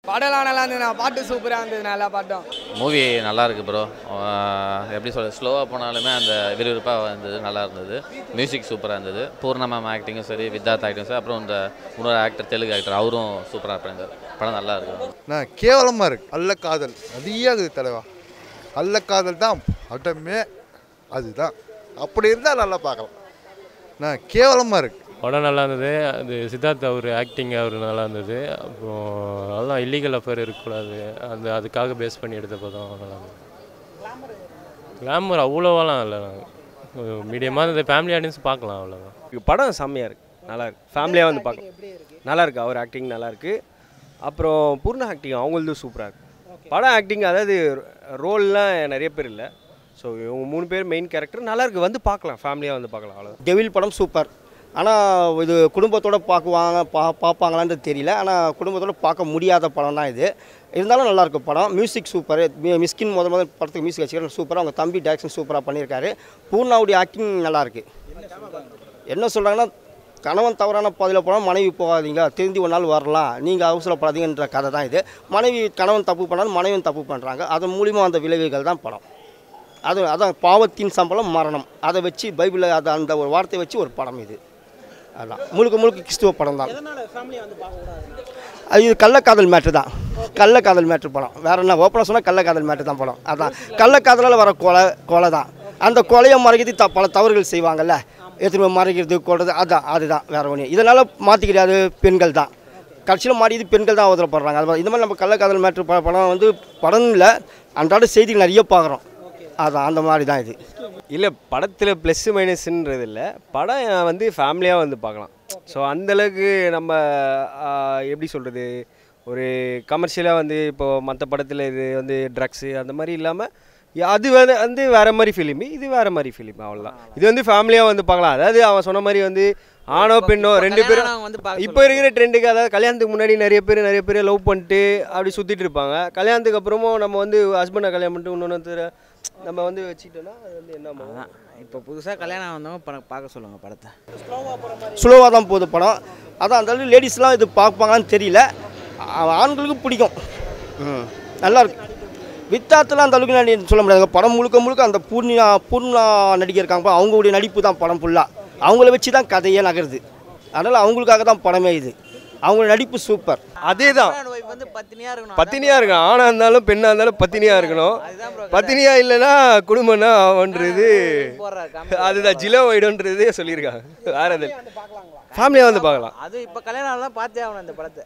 படம்லாம் நல்லா இருந்ததுண்ணா, பாட்டு சூப்பராக இருந்தது, எல்லா பாட்டும். மூவி நல்லா இருக்கு ப்ரோ. எப்படி சொல்கிறது, ஸ்லோவாக போனாலுமே அந்த விறுவிறுப்பாக இருந்தது, நல்லா இருந்தது. மியூசிக் சூப்பராக இருந்தது. பூர்ண மேம் ஆக்டிங்கும் சரி, வித்தார்த் ஆக்டிங்கும் சரி, அப்புறம் இந்த இன்னொரு ஆக்டர், தெலுங்கு ஆக்டர், அவரும் சூப்பராக பண்ணியிருந்தார். படம் நல்லா இருக்கு. நான் கேவலமாக இருக்கு. அல்ல காதல் நிறைய இருக்குது தலைவா. அல்ல காதல் தான் படமே, அதுதான். அப்படி இருந்தால் நல்லா பார்க்கலாம். நான் கேவலமாக இருக்கு. படம் நல்லா இருந்தது. அது சித்தார்த் அவர் ஆக்டிங் அவர் நல்லா இருந்தது. அப்புறம் அதெல்லாம் இல்லீகல் அஃபேர் இருக்கக்கூடாது, அதுக்காக பேஸ் பண்ணி எடுத்த படம் நல்லா இருந்தது. கிளாமர் அவ்வளோவாலாம் இல்லை, மீடியமாக இருந்தது. ஃபேமிலி ஆடியன்ஸ் பார்க்கலாம், அவ்வளோதான். படம் செம்மையாக இருக்குது, நல்லா இருக்குது. ஃபேமிலியாக வந்து பார்க்கலாம், நல்லா இருக்குது. அவர் ஆக்டிங் நல்லா இருக்குது. அப்புறம் பூர்ண ஆக்டிங் அவங்களது சூப்பராக இருக்குது. படம் ஆக்டிங் அதாவது ரோல்லாம் நிறைய பேர் இல்லை. ஸோ இவங்க 3 பேர் மெயின் கேரக்டர் நல்லா இருக்குது. வந்து பார்க்கலாம், ஃபேமிலியாக வந்து பார்க்கலாம், அவ்வளோதான். டெவில் படம் சூப்பர். ஆனால் இது குடும்பத்தோடு பார்ப்பாங்களான்னு தெரியல. ஆனால் குடும்பத்தோடு பார்க்க முடியாத படம் தான் இது. இருந்தாலும் நல்லாயிருக்கும் படம். Music super. மிஸ்கின் முதல் படத்துக்கு மியூசிக் வச்சுக்கிறேன் சூப்பராக. அவங்க தம்பி டைரக்ஷன் சூப்பராக பண்ணியிருக்காரு. பூர்ணாவுடைய ஆக்டிங் நல்லாயிருக்கு. என்ன சொல்கிறாங்கன்னா, கணவன் தவறான பாதையில் போனால் மனைவி போகாதீங்க, திருந்தி ஒரு நாள் வரலாம், நீங்கள் அவசரப்படாதீங்கன்ற கதை தான் இது. கணவன் தப்பு பண்ணாலும் மனைவியும் தப்பு பண்ணுறாங்க. அதன் மூலிமா அந்த விளைவுகள் தான் படம். அதான் பாவத்தின் சம்பளம் மரணம். அதை வச்சு பைபிளில் அந்த ஒரு வார்த்தையை வச்சு ஒரு படம் இது. அதான் முழுக்க கிறிஸ்துவ படம் தான். இது கள்ளக்காதல் மேட்ரு தான். கள்ளக்காதல் மேட்ரு படம். வேறு என்ன, ஓப்பனாக சொன்னால் கள்ளக்காதல் மேட்ரு தான் படம். அதான் கள்ளக்காதலால் வர கொலை தான். அந்த கொலையை மறைக்கிறது பல தவறுகள் செய்வாங்கள்ல, எத்தனை மறைக்கிறது, கொள்வது, அதுதான் வேறு ஒன்று. இதனால் மாற்றிக்கிறாது பெண்கள் தான். கட்சியில் மாறியது பெண்கள் தான் அவதரப்படுறாங்க. அது இந்த மாதிரி நம்ம கள்ளக்காதல் மேட்ரு படம் வந்து படம் இல்லை, அன்றாட செய்திகள் நிறைய பார்க்குறோம். அதான் அந்த மாதிரி தான் இது. இல்லை, படத்தில் ப்ளஸ்ஸு மைனஸ்ன்றது இல்லை. படம் வந்து ஃபேமிலியாக வந்து பார்க்கலாம். ஸோ அந்தளவுக்கு நம்ம எப்படி சொல்கிறது, ஒரு கமர்ஷியலாக வந்து இப்போது மற்ற படத்தில் இது வந்து ட்ரக்ஸு அந்த மாதிரி இல்லாமல் அது வந்து வேறு மாதிரி ஃபிலிமு, இது வேறு மாதிரி ஃபிலிம், அவ்வளோதான். இது வந்து ஃபேமிலியாக வந்து பார்க்கலாம். அதாவது அவன் சொன்ன மாதிரி வந்து ஆணோ பெண்ணோ 2 பேரும் இப்போ இருக்கிற ட்ரெண்டுக்கு, அதாவது கல்யாணத்துக்கு முன்னாடி நிறைய பேர் லவ் பண்ணிட்டு அப்படி சுற்றிட்டு இருப்பாங்க. கல்யாணத்துக்கு அப்புறமும் நம்ம வந்து ஹஸ்பண்டை கல்யாணம் பண்ணிட்டு இன்னொன்று நம்ம வந்து வச்சுக்கிட்டோன்னா அது வந்து என்ன, இப்போ புதுசாக கல்யாணம் வந்தவங்க பார்க்க சொல்லுங்கள் படத்தை. ஸ்லோவாக தான் போகுது படம். அதான் அந்த லேடிஸ்லாம் இது பார்ப்பாங்களான்னு தெரியல. ஆண்களுக்கும் பிடிக்கும். நல்லாயிருக்கு. வித்தாத்தில் அந்த அளவுக்கு சொல்ல முடியாது. படம் முழுக்க அந்த பூர்ணா நடிகை இருக்காங்க, அவங்களுடைய நடிப்பு தான் படம் ஃபுல்லாக. அவங்கள வச்சு தான் கதையே நகருது. அதனால் அவங்களுக்காக தான் படமே இது. அவங்களோட நடிப்பு சூப்பர். அதே தான் பத்தினியாக இருக்கணும். ஆணாக இருந்தாலும் பெண்ணாக இருந்தாலும் பத்தினியாக இருக்கணும். பத்தினியாக இல்லைன்னா குடும்பம்னா அவன்றது அதுதான் ஜிலோ வைடோன்றது சொல்லியிருக்காங்க. வேறு எது ஃபேமிலியாக வந்து பார்க்கலாம். அது இப்போ கல்யாணம் பார்த்தே ஆகணும் அந்த படத்தை.